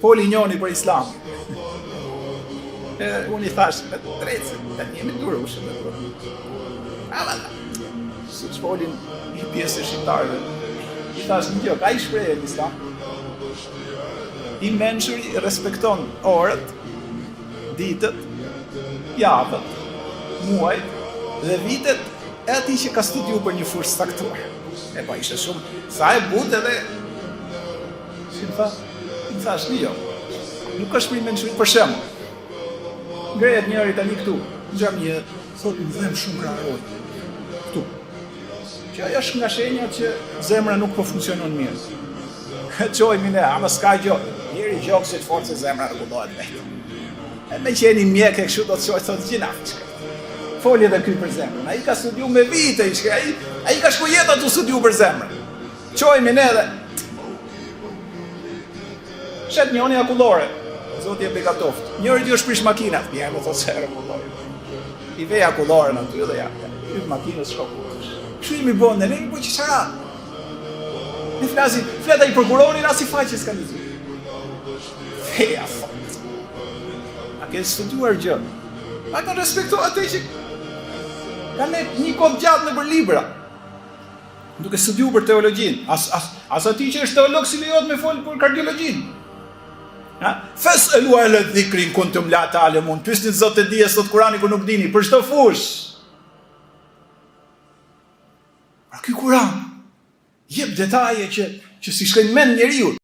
Foli njoni për Islam. Unë i thash, me drejtë, të njemi durushë, me durushë. Si që folin i pjesë e shqiptarëve. I thash, një ka i shpreje në Islam. I menshuri respekton orët, ditët, javët, muajt dhe vitet e ati që ka studiu për një fushë saktuar. Pa ishe shumë, sa e but edhe, si më thash, jo, nuk është për i menshuri për shemë. Ngrejet njëri tani këtu, në gjamje, thot në dhem shumë kraroj. Këtu. Që ajo është nga shenja që zemra nuk po funksionon mirë. Qojmi ne, ama s'ka gjokë. Njëri gjokë që të forë që zemra rregullohet vetë. E me qeni mjek e kështu do të qojë, thot gjinaf që folje dhe kry për zemrën. A i ka studiu me vite, a i ka shku jetë atu studiu për zemrën. Qojmi ne dhe shet njoni akullore. Zoti e begatoft. Njëri ti është prish makinat. Bjerë me thotë se e regullore. I vej akullore në ty dhe ja. Kryt makinës shkoku. Kështu imi bënë, ne i bëjë që qara. Ne flasin, fleta i prokurorin as i faqës ka një zi. Feja, thot. A ke studuar gjë. A ka respektu atë që ka ne një kodë gjatë në për libra. Duke studiu për teologjin. As ati që është teolog si lejot me folë për kardiologjin. Fes e lua e le dhikrin kun të mla të alemun, pysnit zotë të dijes, sot Kurani kër nuk dini, për shto fush. Pra ky Kuran, jep detaje që si shkojnë men njeriu.